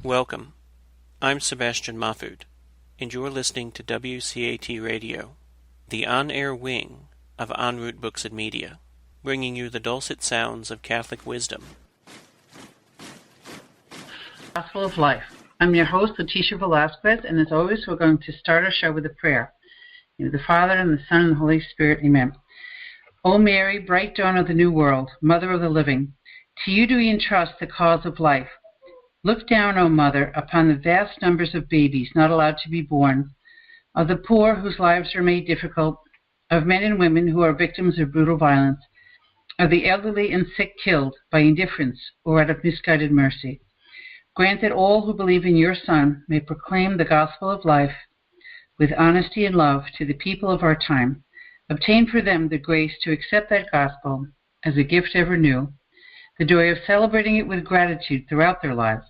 Welcome. I'm Sebastian Mahfood, and you're listening to WCAT Radio, the on-air wing of En Route Books and Media, bringing you the dulcet sounds of Catholic wisdom. Gospel of Life. I'm your host, Leticia Velasquez, and as always, we're going to start our show with a prayer. In the name of the Father, and the Son, and the Holy Spirit. Amen. O Mary, bright dawn of the new world, Mother of the living, to you do we entrust the cause of life. Look down, O Mother, upon the vast numbers of babies not allowed to be born, of the poor whose lives are made difficult, of men and women who are victims of brutal violence, of the elderly and sick killed by indifference or out of misguided mercy. Grant that all who believe in your Son may proclaim the gospel of life with honesty and love to the people of our time, obtain for them the grace to accept that gospel as a gift ever new, the joy of celebrating it with gratitude throughout their lives,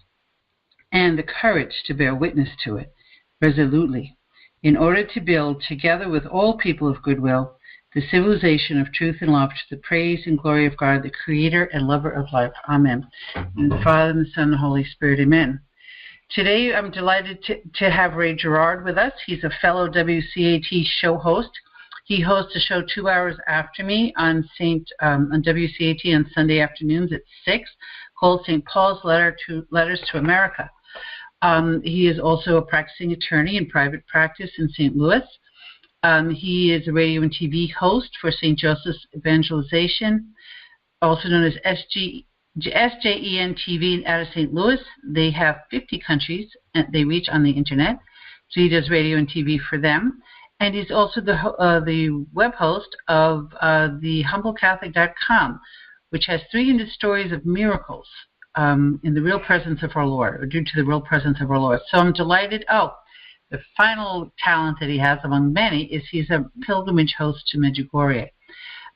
and the courage to bear witness to it resolutely, in order to build, together with all people of goodwill, the civilization of truth and love to the praise and glory of God, the Creator and Lover of life. Amen. In the Father, and the Son, and the Holy Spirit. Amen. Today, I'm delighted to have Ray Gerard with us. He's a fellow WCAT show host. He hosts a show 2 hours after me on WCAT on Sunday afternoons at 6, called St. Paul's Letters to America. He is also a practicing attorney in private practice in St. Louis. He is a radio and TV host for St. Joseph's Evangelization, also known as SJEN TV out of St. Louis. They have 50 countries they reach on the internet, so he does radio and TV for them. And he's also the web host of thehumblecatholic.com, which has 300 stories of miracles in the real presence of our Lord, or due to the real presence of our Lord. So I'm delighted. The final talent that he has among many is he's a pilgrimage host to Medjugorje.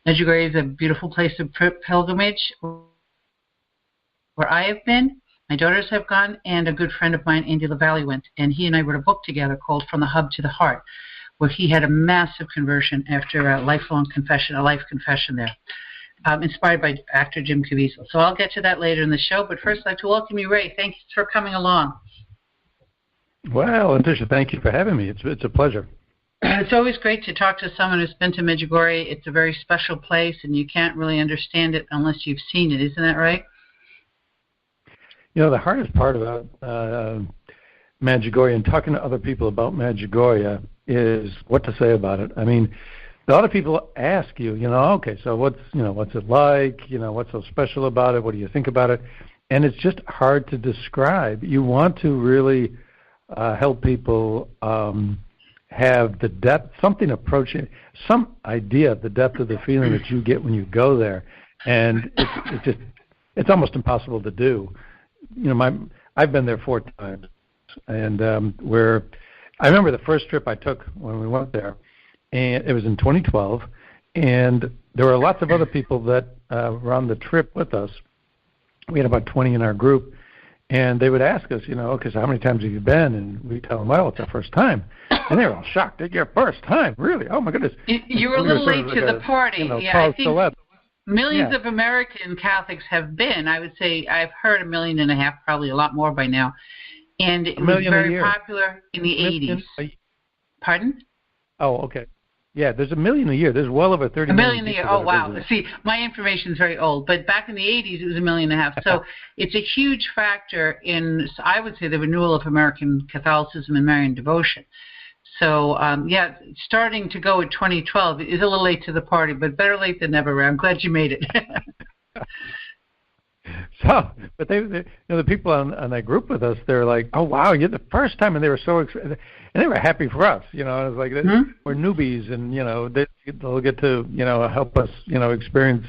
Medjugorje is a beautiful place of pilgrimage where I have been, my daughters have gone, and a good friend of mine, Andy LaValle, went. And he and I wrote a book together called From the Hub to the Heart, where he had a massive conversion after a life confession there, inspired by actor Jim Caviezel. So I'll get to that later in the show, but first I'd like to welcome you, Ray. Thanks for coming along. Well, Leticia, thank you for having me. It's a pleasure. It's always great to talk to someone who's been to Medjugorje. It's a very special place, and you can't really understand it unless you've seen it. Isn't that right? You know, the hardest part about Medjugorje and talking to other people about Medjugorje is what to say about it. I mean, a lot of people ask you, okay, so what's it like? What's so special about it? What do you think about it? And it's just hard to describe. You want to really help people have the depth, something approaching, some idea of the depth of the feeling that you get when you go there. And it's almost impossible to do. I've been there 4 times, and I remember the first trip I took when we went there, and it was in 2012, and there were lots of other people that were on the trip with us. We had about 20 in our group, and they would ask us, okay, so how many times have you been? And we tell them, well, it's our first time. And they were all shocked. It's your first time? Really? Oh, my goodness. You were a little late to the party. I think millions of American Catholics have been. I would say I've heard 1.5 million, probably a lot more by now. And it was very popular in the 80s. Pardon? Oh, okay. Yeah, there's 1 million a year. There's well over 30 million. 1 million a year. Oh, wow. See, my information is very old, but back in the 80s, it was 1.5 million. So it's a huge factor in, I would say, the renewal of American Catholicism and Marian devotion. So, starting to go in 2012 is a little late to the party, but better late than never, Ray. I'm glad you made it. So, but the people on that group with us, they're like, "Oh wow, you're the first time," and they were so excited, and they were happy for us. It was like we're newbies, and they'll get to help us experience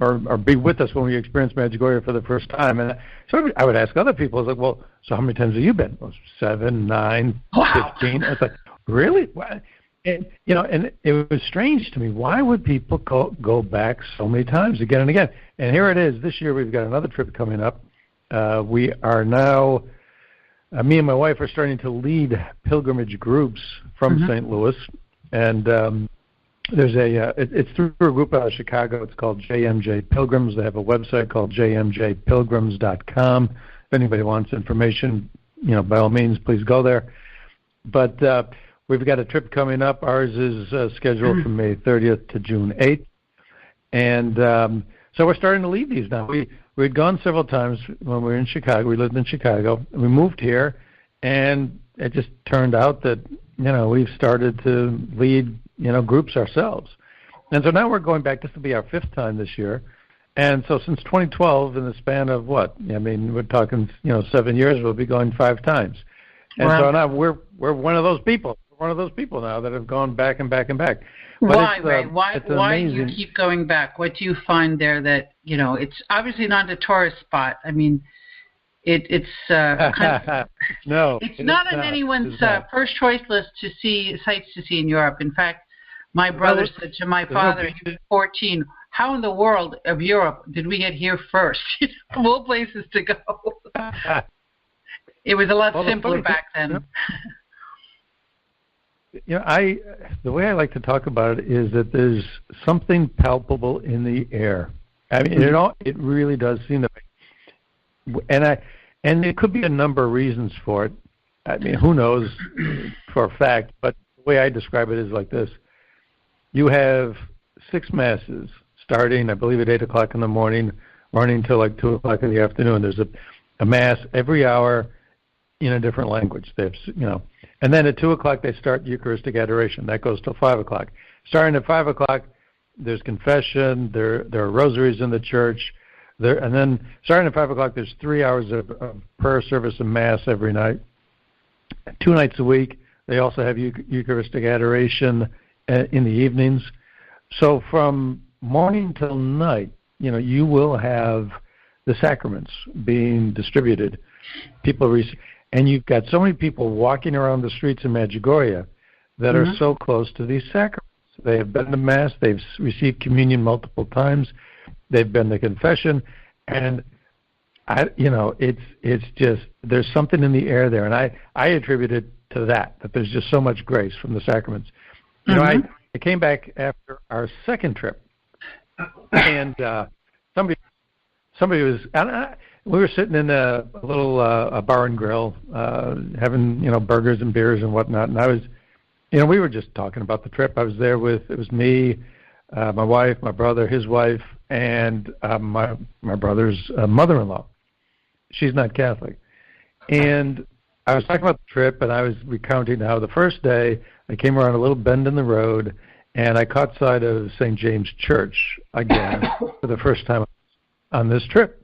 or be with us when we experience Medjugorje for the first time. And so I would ask other people, I was like, "Well, so how many times have you been?" Well, 7, 9, 15. I was like, "Really?" And and it was strange to me. Why would people go back so many times again and again? And here it is. This year we've got another trip coming up. We are now, me and my wife are starting to lead pilgrimage groups from St. Louis, and there's it's through a group out of Chicago. It's called JMJ Pilgrims. They have a website called jmjpilgrims.com. anybody wants information, by all means, please go there. But we've got a trip coming up. Ours is scheduled from May 30th to June 8th. And so we're starting to leave these now. We'd gone several times when we were in Chicago. We lived in Chicago. We moved here, and it just turned out that, we've started to lead, groups ourselves. And so now we're going back. This will be our 5th time this year. And so since 2012, in the span of what? We're talking, 7 years, we'll be going 5 times. And so now we're one of those people. We're one of those people now that have gone back and back and back. But why, Ray? Why do you amazing. keep going back? What do you find there that, it's obviously not a tourist spot. It's kind of, no, it's not on anyone's first choice list to see sites to see in Europe. In fact, my brother said to my father, he was 14, how in the world of Europe did we get here first? Of all places to go. It was a lot simpler back then. The way I like to talk about it is that there's something palpable in the air. It really does seem to be. And there could be a number of reasons for it. Who knows for a fact, but the way I describe it is like this. You have 6 masses starting, I believe, at 8 o'clock in the morning, running until like 2 o'clock in the afternoon. There's a mass every hour in a different language. They have, and then at 2 o'clock they start Eucharistic adoration. That goes till 5 o'clock. Starting at 5 o'clock, there's confession. There are rosaries in the church. And then starting at 5 o'clock, there's 3 hours of prayer service and mass every night. 2 nights a week, they also have Eucharistic adoration in the evenings. So from morning till night, you will have the sacraments being distributed. And you've got so many people walking around the streets in Medjugorje that are so close to these sacraments. They have been to Mass. They've received communion multiple times. They've been to confession. And, it's just, there's something in the air there. And I attribute it to that there's just so much grace from the sacraments. I came back after our 2nd trip. And somebody was, we were sitting in a little a bar and grill, having burgers and beers and whatnot. And I was, we were just talking about the trip. I was there it was me, my wife, my brother, his wife, and my brother's mother-in-law. She's not Catholic, and I was talking about the trip, and I was recounting how the first day I came around a little bend in the road, and I caught sight of St. James Church again for the first time on this trip.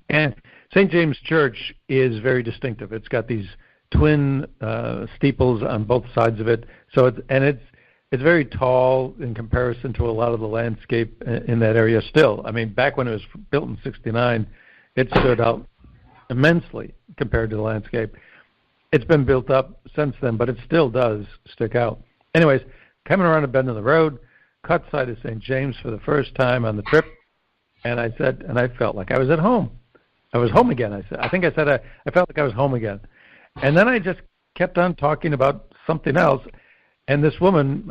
And St. James Church is very distinctive. It's got these twin steeples on both sides of it. So it's very tall in comparison to a lot of the landscape in that area still. Back when it was built in 1969, it stood out immensely compared to the landscape. It's been built up since then, but it still does stick out. Anyways, coming around a bend in the road, caught sight of St. James for the first time on the trip, and I felt like I was at home. I was home again, I said. I felt like I was home again. And then I just kept on talking about something else, and this woman,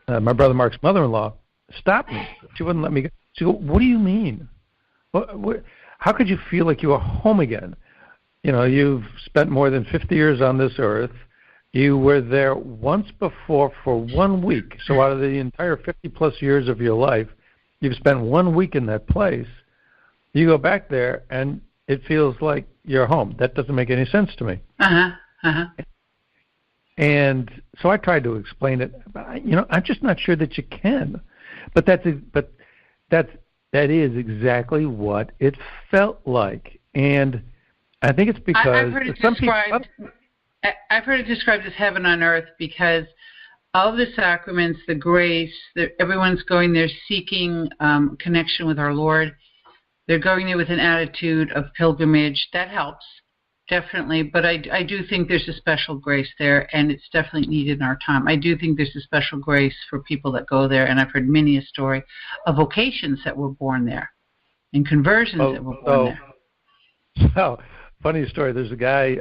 my brother Mark's mother-in-law, stopped me. She wouldn't let me go. She goes, "What do you mean? How could you feel like you were home again? You've spent more than 50 years on this earth. You were there once before for 1 week. So out of the entire 50-plus years of your life, you've spent 1 week in that place. You go back there, and it feels like you're home. That doesn't make any sense to me." And so I tried to explain it, but I'm just not sure that you can. But that is exactly what it felt like, and I think it's because I've heard it described as heaven on earth because all the sacraments, the grace, everyone's going there seeking connection with our Lord. They're going there with an attitude of pilgrimage. That helps, definitely. But I do think there's a special grace there, and it's definitely needed in our time. I do think there's a special grace for people that go there, and I've heard many a story of vocations that were born there and conversions that were born there. So, funny story. There's a guy,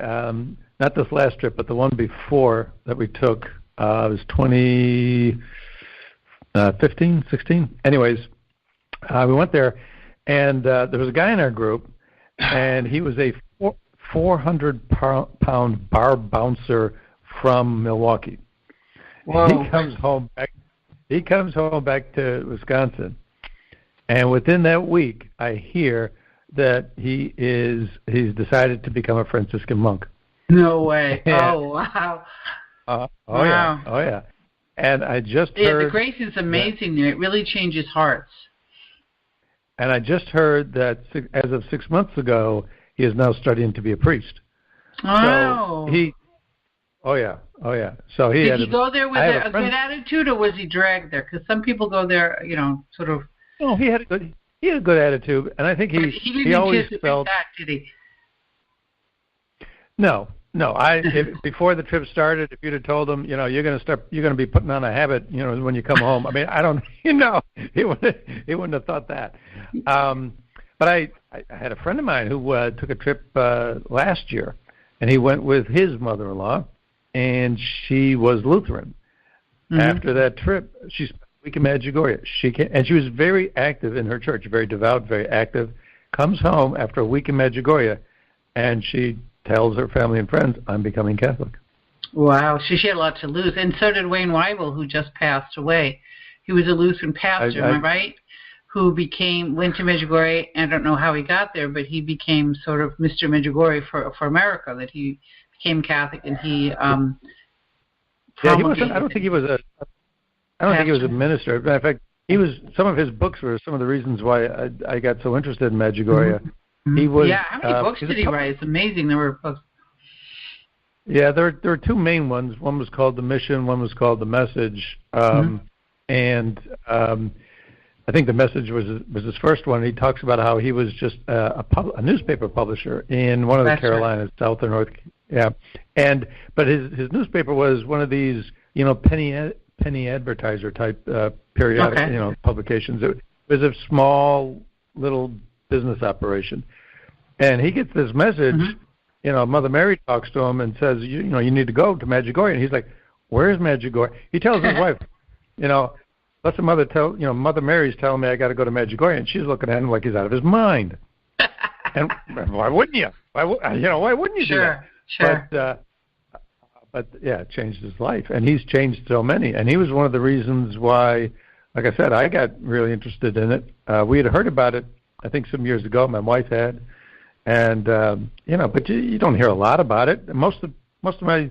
not this last trip, but the one before that we took, it was 2015, 16. Anyways, we went there, and there was a guy in our group, and he was a 400-pound bar bouncer from Milwaukee. Whoa. He comes home back to Wisconsin, and within that week, I hear that he's decided to become a Franciscan monk. No way! And, oh wow! Wow. Yeah. And I just heard. Yeah, the grace is amazing there. It really changes hearts. And I just heard that as of 6 months ago, he is now studying to be a priest. Oh. So So did he go there with a good attitude, or was he dragged there? Because some people go there, sort of. No, he had a good attitude, and I think he always felt that, did he? No. Before the trip started, if you'd have told him, you're going to be putting on a habit, when you come home. I mean, I don't, he wouldn't have thought that. But I had a friend of mine who took a trip last year, and he went with his mother-in-law, and she was Lutheran. Mm-hmm. After that trip, she spent a week in Medjugorje. And she was very active in her church, very devout, very active. Comes home after a week in Medjugorje, and she tells her family and friends, I'm becoming Catholic. Wow. She had a lot to lose. And so did Wayne Weibel, who just passed away. He was a Lutheran pastor, am I right? Who went to Medjugorje. I don't know how he got there, but he became sort of Mr. Medjugorje for America, that he became Catholic, and he he wasn't. I don't think he was a minister. In fact, some of his books were some of the reasons why I got so interested in Medjugorje. Mm-hmm. He was. Yeah, how many books did he write? It's amazing. There were books. Yeah, there were two main ones. One was called The Mission. One was called The Message. And I think The Message was his first one. He talks about how he was just a newspaper publisher in one of the Carolinas, right. South or North. Yeah, but his newspaper was one of these penny advertiser type periodic publications. It was a small little business operation, and he gets this message. Mm-hmm. Mother Mary talks to him and says, you need to go to Medjugorje, and he's like, where's Medjugorje? He tells his wife, listen, Mother Mary's telling me I got to go to Medjugorje, and she's looking at him like he's out of his mind. And why wouldn't you? Why wouldn't you do that? Sure. But yeah, it changed his life, and he's changed so many. And he was one of the reasons why, like I said, I got really interested in it. We had heard about it, I think, some years ago. My wife had, and but you don't hear a lot about it. Most of my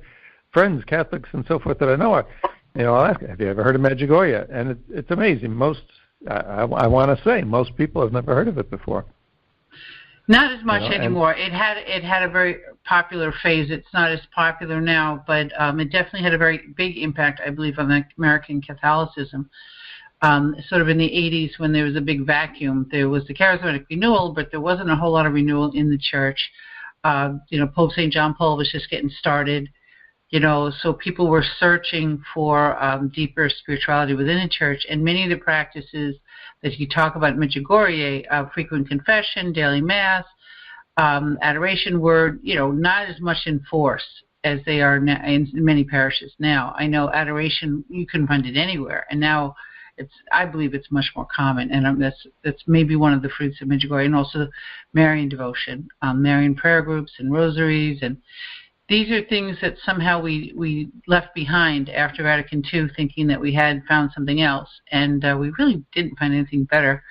friends, Catholics and so forth that I know, I'll ask, have you ever heard of Medjugorje? And it's amazing. I want to say, most people have never heard of it before. Not as much anymore. It had a very popular phase. It's not as popular now, but it definitely had a very big impact, I believe, on American Catholicism. Sort of in the 80s, when there was a big vacuum, there was the charismatic renewal, but there wasn't a whole lot of renewal in the church. Pope St. John Paul was just getting started. So people were searching for deeper spirituality within the church, and many of the practices that you talk about in Medjugorje, frequent confession, daily mass, adoration, were not as much in force as they are in many parishes now. I know adoration, you can find it anywhere, and now I believe it's much more common, and that's maybe one of the fruits of Medjugorje, and also Marian devotion, Marian prayer groups and rosaries, and these are things that somehow we left behind after Vatican II, thinking that we had found something else, and we really didn't find anything better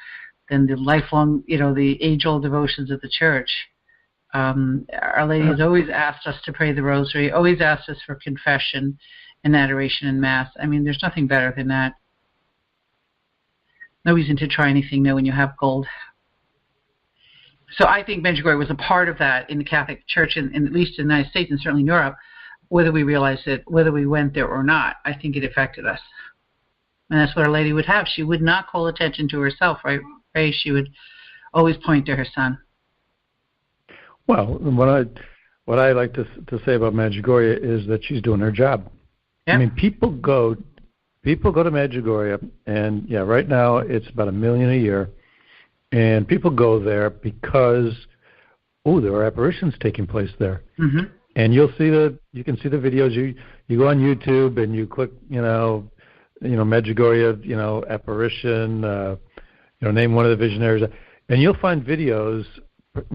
than the lifelong, the age-old devotions of the Church. Our Lady has always asked us to pray the Rosary, always asked us for confession and adoration and Mass. I mean, there's nothing better than that. No reason to try anything new when you have gold. So I think Medjugorje was a part of that in the Catholic Church, in at least in the United States and certainly in Europe, whether we realized it, whether we went there or not. I think it affected us. And that's what Our Lady would have. She would not call attention to herself, right? She would always point to her Son. Well, what I like to say about Medjugorje is that she's doing her job. Yep. I mean, people go to Medjugorje, and right now it's about $1 million a year. And people go there because, there are apparitions taking place there. Mm-hmm. And you can see the videos. You go on YouTube and you click, Medjugorje, apparition, name one of the visionaries, and you'll find videos perhaps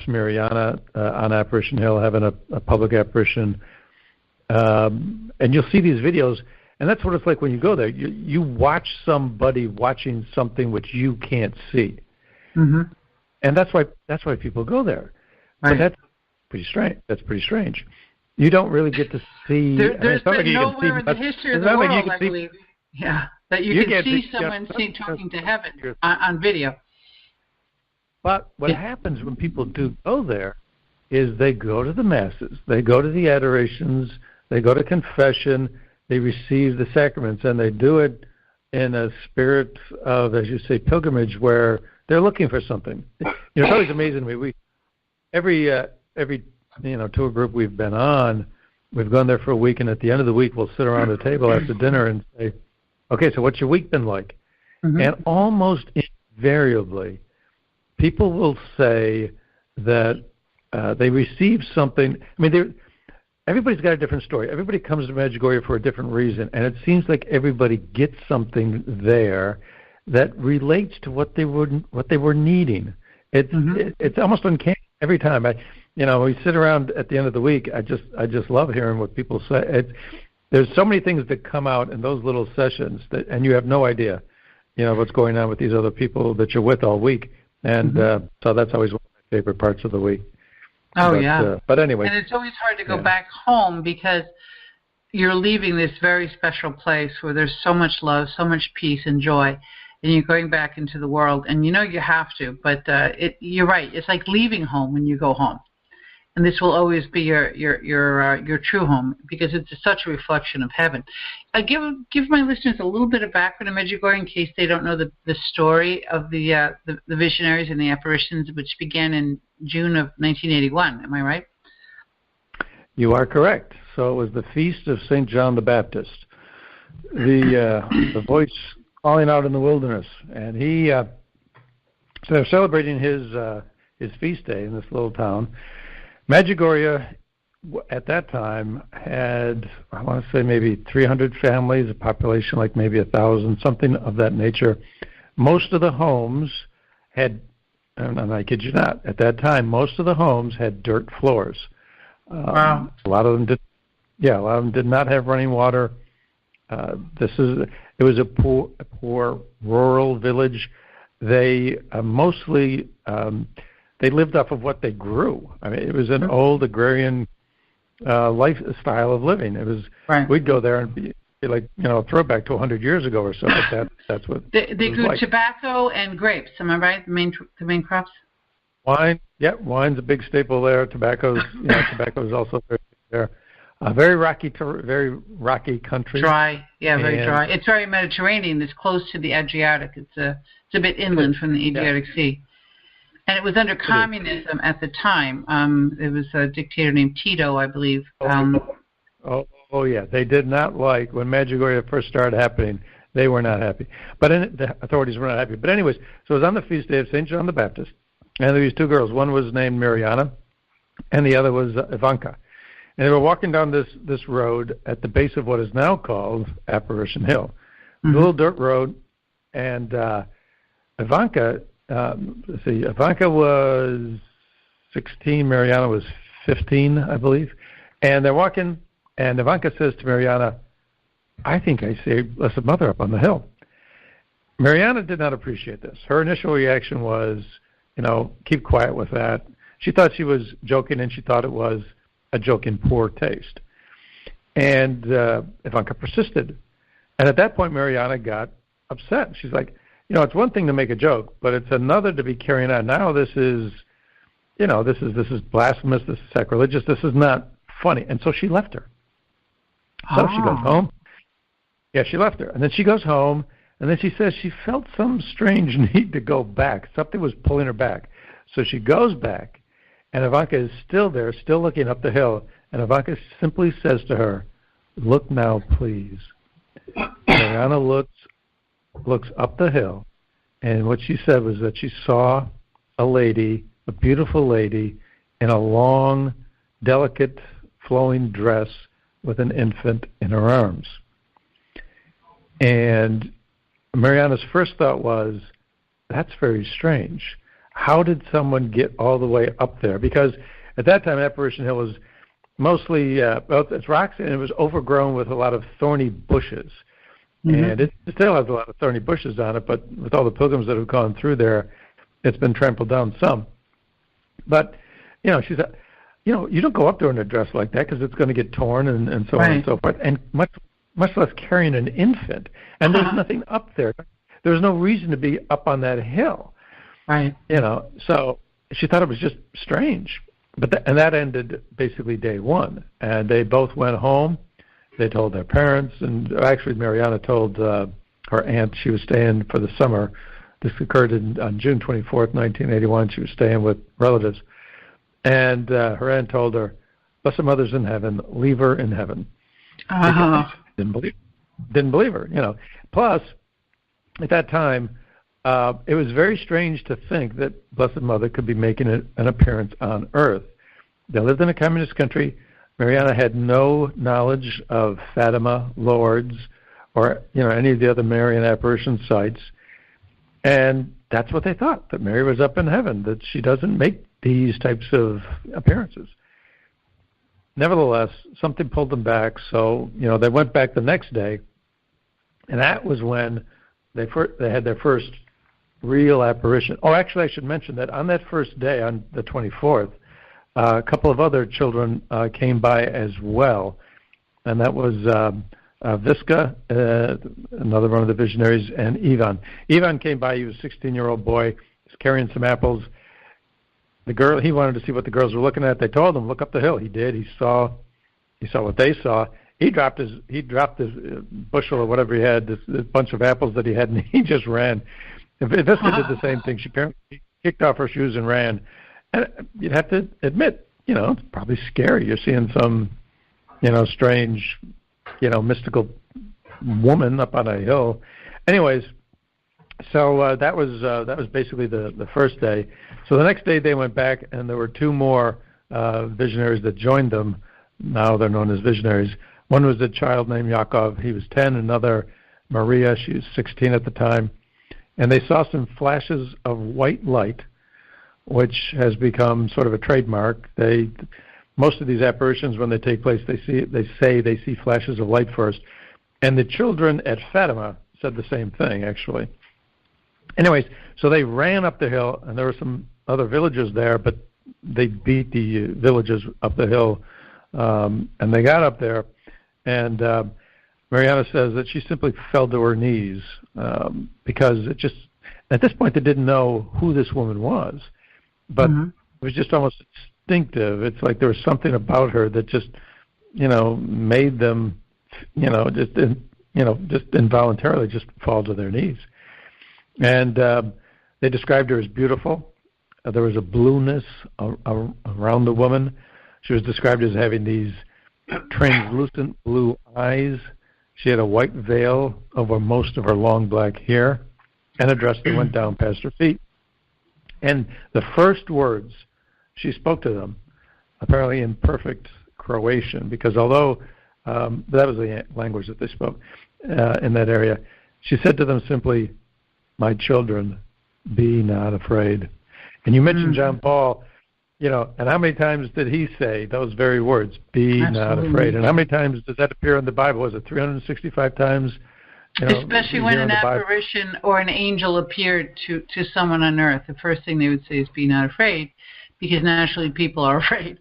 Mariana on Apparition Hill having a public apparition. And you'll see these videos, and that's what it's like when you go there. You watch somebody watching something which you can't see. Mm-hmm. And that's why people go there. Right. But that's pretty strange. You don't really get to see. There's been nowhere in the history of the world, I believe, that you can see someone talking to heaven on video. But what happens when people do go there is they go to the masses, they go to the adorations, they go to confession, they receive the sacraments, and they do it in a spirit of, as you say, pilgrimage, where they're looking for something. It's always amazing to me. Every tour group we've been on, we've gone there for a week, and at the end of the week, we'll sit around the table after dinner and say, "Okay, so what's your week been like?" Mm-hmm. And almost invariably, people will say that they received something. I mean, everybody's got a different story. Everybody comes to Medjugorje for a different reason, and it seems like everybody gets something there that relates to what they were needing. It's almost uncanny every time. We sit around at the end of the week. I just love hearing what people say. There's so many things that come out in those little sessions and you have no idea, what's going on with these other people that you're with all week. And so that's always one of my favorite parts of the week. But anyway. And it's always hard to go back home because you're leaving this very special place where there's so much love, so much peace and joy, and you're going back into the world. And you have to, but you're right. It's like leaving home when you go home. And this will always be your true home because it's such a reflection of heaven. Give my listeners a little bit of background on Medjugorje in case they don't know the story of the visionaries and the apparitions, which began in June of 1981. Am I right? You are correct. So it was the feast of St. John the Baptist, the voice calling out in the wilderness, and so they're celebrating his feast day in this little town. Medjugorje at that time had, I want to say, maybe 300 families, a population like maybe 1,000, something of that nature. Most of the homes had, and I kid you not, at that time, most of the homes had dirt floors. Wow. A lot of them did. Yeah, a lot of them did not have running water. It was a poor rural village. They mostly they lived off of what they grew. I mean, it was an old agrarian lifestyle of living. It was We'd go there and be like, throwback to 100 years ago or so. But that's what they grew like. Tobacco and grapes. Am I right? The main crops. Wine, wine's a big staple there. Tobacco's also very big there. Very rocky country. Dry, very dry. It's very Mediterranean. It's close to the Adriatic. It's a bit inland from the Adriatic Sea. And it was under communism at the time. It was a dictator named Tito, I believe. They did not like, when Medjugorje first started happening, they were not happy. But the authorities were not happy. But anyways, so it was on the feast day of St. John the Baptist. And there were these two girls. One was named Mariana, and the other was Ivanka. And they were walking down this road at the base of what is now called Apparition Hill. Mm-hmm. A little dirt road. And Ivanka was 16, Mariana was 15, I believe. And they're walking, and Ivanka says to Mariana, "I think I saved Blessed Mother up on the hill." Mariana did not appreciate this. Her initial reaction was, keep quiet with that. She thought she was joking, and she thought it was a joke in poor taste. And Ivanka persisted. And at that point, Mariana got upset. She's like, it's one thing to make a joke, but it's another to be carrying on. Now this is blasphemous, this is sacrilegious, this is not funny. And so she left her. So she goes home. Yeah, she left her. And then she goes home, and then she says she felt some strange need to go back. Something was pulling her back. So she goes back, and Ivanka is still there, still looking up the hill. And Ivanka simply says to her, "Look now, please." Mariana looks up the hill, and what she said was that she saw a lady, a beautiful lady, in a long, delicate, flowing dress with an infant in her arms. And Mariana's first thought was, that's very strange. how did someone get all the way up there? Because at that time, Apparition Hill was mostly, it's rocks, and it was overgrown with a lot of thorny bushes. Mm-hmm. And it still has a lot of thorny bushes on it, but with all the pilgrims that have gone through there, it's been trampled down some. But, she said, you don't go up there in a dress like that because it's going to get torn and so on and so forth, and much less carrying an infant. And there's nothing up there. There's no reason to be up on that hill. Right. So she thought it was just strange. And that ended basically day one. And they both went home. They told their parents. And actually, Mariana told her aunt she was staying for the summer. This occurred on June 24th, 1981. She was staying with relatives. And her aunt told her, Blessed Mother's in heaven. Leave her in heaven. Didn't believe her, Plus, at that time, it was very strange to think that Blessed Mother could be making an appearance on Earth. They lived in a communist country. Mariana had no knowledge of Fatima, Lourdes, or any of the other Marian apparition sites. And that's what they thought, that Mary was up in heaven, that she doesn't make these types of appearances. Nevertheless, something pulled them back, so they went back the next day, and that was when they had their first real apparition. Oh, actually, I should mention that on that first day, on the 24th, a couple of other children came by as well, and that was Viska, another one of the visionaries, and Ivan. Ivan came by. He was a 16-year-old boy. He was carrying some apples. He wanted to see what the girls were looking at. They told him, look up the hill. He did. He saw what they saw. He dropped his bushel or whatever he had, this bunch of apples that he had, and he just ran. Viska did the same thing. She apparently kicked off her shoes and ran. And you'd have to admit, it's probably scary. You're seeing some, strange, mystical woman up on a hill. Anyways, so that was basically the first day. So the next day they went back, and there were two more visionaries that joined them. Now they're known as visionaries. One was a child named Yakov. He was 10. Another, Maria. She was 16 at the time. And they saw some flashes of white light, which has become sort of a trademark. Most of these apparitions, when they take place, they say they see flashes of light first. And the children at Fatima said the same thing, actually. Anyways, so they ran up the hill, and there were some other villagers there, but they beat the villagers up the hill, and they got up there, and Mariana says that she simply fell to her knees because at this point they didn't know who this woman was, but it was just almost instinctive. It's like there was something about her that just, made them, just involuntarily just fall to their knees. And they described her as beautiful. There was a blueness around the woman. She was described as having these translucent blue eyes. She had a white veil over most of her long black hair and a dress that went down past her feet. And the first words she spoke to them, apparently in perfect Croatian, because although that was the language that they spoke in that area, she said to them simply, "My children, be not afraid." And you mentioned John Paul, and how many times did he say those very words, "Be not afraid"? And how many times does that appear in the Bible? Was it 365 times? Especially when an apparition or an angel appeared to someone on earth, the first thing they would say is, "Be not afraid," because naturally people are afraid.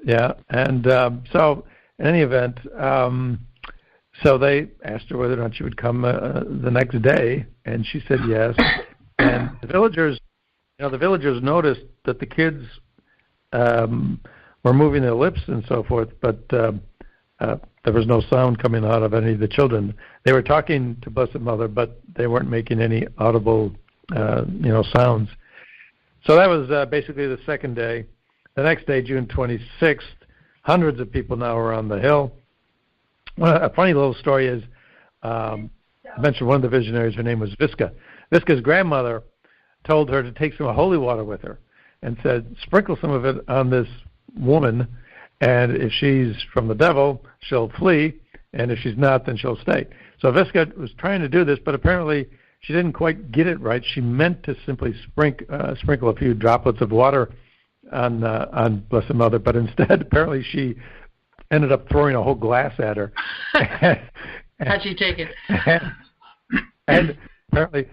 Yeah, and so in any event, so they asked her whether or not she would come the next day, and she said yes. And the villagers noticed that the kids were moving their lips and so forth, but there was no sound coming out of any of the children. They were talking to Blessed Mother, but they weren't making any audible, sounds. So that was basically the second day. The next day, June 26th, hundreds of people now were on the hill. A funny little story is, I mentioned one of the visionaries, her name was Viska. Viska's grandmother told her to take some holy water with her and said, sprinkle some of it on this woman, and if she's from the devil, she'll flee, and if she's not, then she'll stay. So Viska was trying to do this, but apparently she didn't quite get it right. She meant to simply sprinkle a few droplets of water on Blessed Mother, but instead, apparently, she ended up throwing a whole glass at her. How'd she take it? And apparently,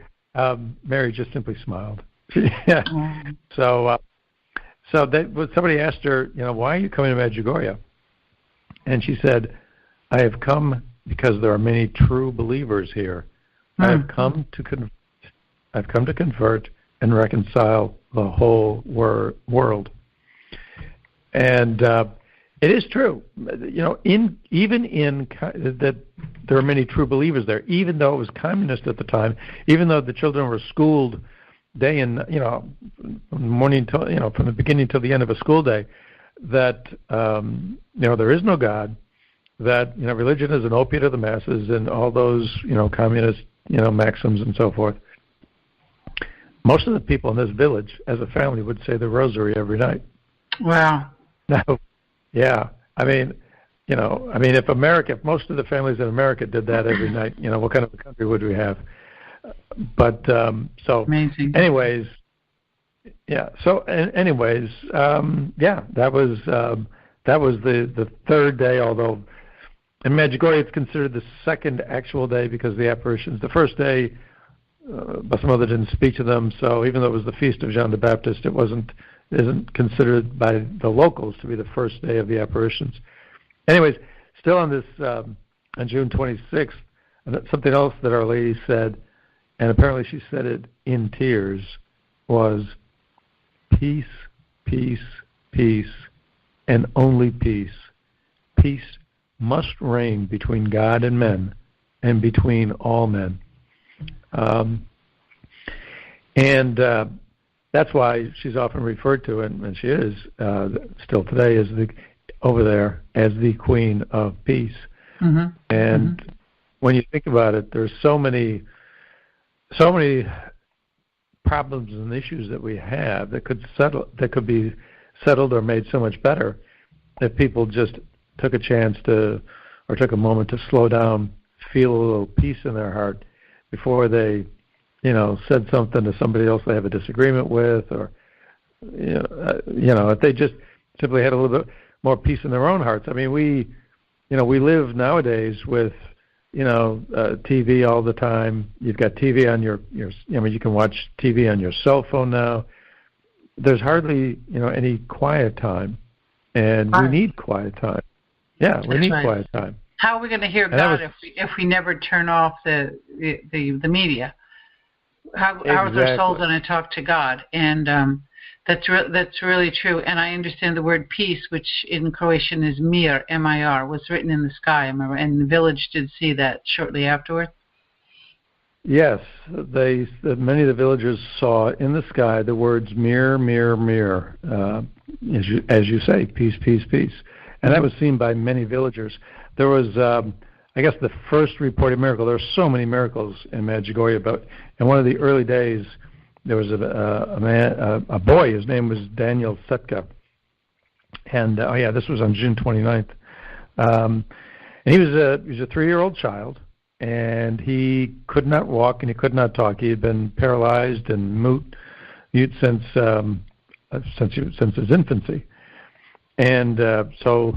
Mary just simply smiled. So somebody asked her, why are you coming to Medjugorje? And she said, I have come because there are many true believers here. I have come to convert and reconcile the whole world. And it is true, even in that there are many true believers there, even though it was communist at the time, even though the children were schooled day and, from morning till, from the beginning till the end of a school day, that, there is no God, that, religion is an opiate of the masses and all those, communist, maxims and so forth. Most of the people in this village, as a family, would say the rosary every night. Wow. Now, yeah, if most of the families in America did that every night, what kind of a country would we have? But so, amazing. Anyways, yeah. So, anyways, that was the third day. Although in Medjugorje it's considered the second actual day because of the apparitions. The first day, Blessed Mother didn't speak to them, so even though it was the feast of John the Baptist, it isn't considered by the locals to be the first day of the apparitions. Anyways, still on this on June 26th, something else that Our Lady said, and apparently she said it in tears, was peace, peace, peace, and only peace. Peace must reign between God and men, and between all men. That's why she's often referred to, and she is still today, over there as the Queen of Peace. Mm-hmm. And when you think about it, there's so many problems and issues that we have that could be settled or made so much better if people just took a chance to, or took a moment to slow down, feel a little peace in their heart before they, said something to somebody else they have a disagreement with, or, if they just simply had a little bit more peace in their own hearts. I mean, we live nowadays with, TV all the time. You've got TV on you can watch TV on your cell phone now. There's hardly, any quiet time, and we need quiet time. Yeah, we need quiet time. How are we going to hear God if we never turn off the media? How is our soul going to talk to God? And that's really true. And I understand the word peace, which in Croatian is mir, M-I-R, was written in the sky. And the village did see that shortly afterwards. Yes, many of the villagers saw in the sky the words mir, mir, mir, as you say, peace, peace, peace. And that was seen by many villagers. There was, I guess, the first reported miracle. There are so many miracles in Medjugorje, but in one of the early days, there was a boy. His name was Daniel Setka, and this was on June 29th. And he was a 3-year-old child, and he could not walk and he could not talk. He had been paralyzed and mute since his infancy, and so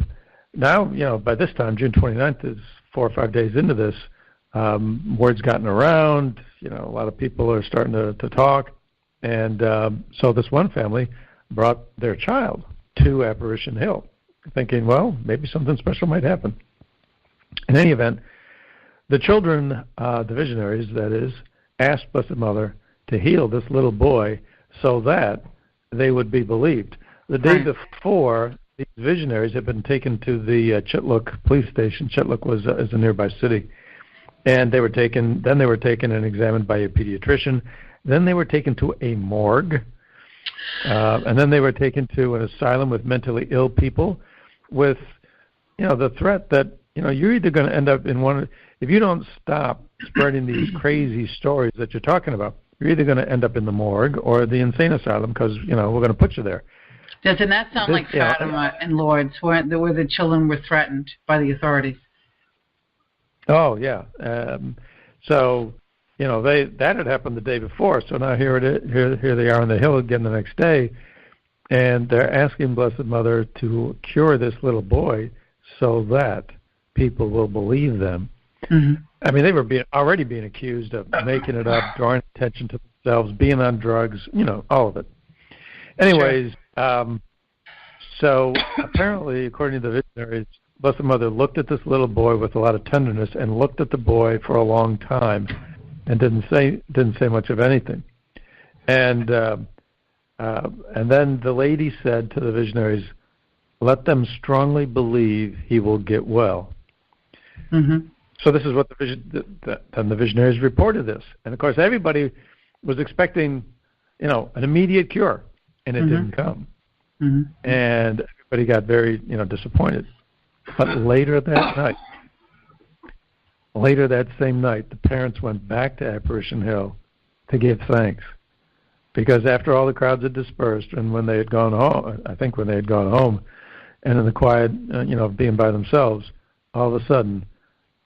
now, by this time, June 29th is 4 or 5 days into this. Word's gotten around. A lot of people are starting to talk. And so this one family brought their child to Apparition Hill, thinking, well, maybe something special might happen. In any event, the children, the visionaries, that is, asked Blessed Mother to heal this little boy so that they would be believed. The day before, these visionaries had been taken to the Chitluk police station. Chitluk is a nearby city. And they were taken and examined by a pediatrician. Then they were taken to a morgue. And then they were taken to an asylum with mentally ill people with, the threat that, you're either going to end up in one, if you don't stop spreading these crazy stories that you're talking about, you're either going to end up in the morgue or the insane asylum because, we're going to put you there. Doesn't that sound like Fatima and Lourdes, where the children were threatened by the authorities? Oh, yeah. So, that had happened the day before. So now here they are on the hill again the next day, and they're asking Blessed Mother to cure this little boy so that people will believe them. Mm-hmm. I mean, they were already being accused of making it up, drawing attention to themselves, being on drugs, all of it. Anyways, so apparently, according to the visionaries, Blessed Mother looked at this little boy with a lot of tenderness and looked at the boy for a long time and didn't say much of anything. And then the lady said to the visionaries, "Let them strongly believe he will get well." Mm-hmm. So this is what the visionaries reported this. And, of course, everybody was expecting, an immediate cure, and it didn't come. Mm-hmm. And everybody got very, disappointed. But later that same night, the parents went back to Apparition Hill to give thanks. Because after all the crowds had dispersed and when they had gone home, and in the quiet, being by themselves, all of a sudden,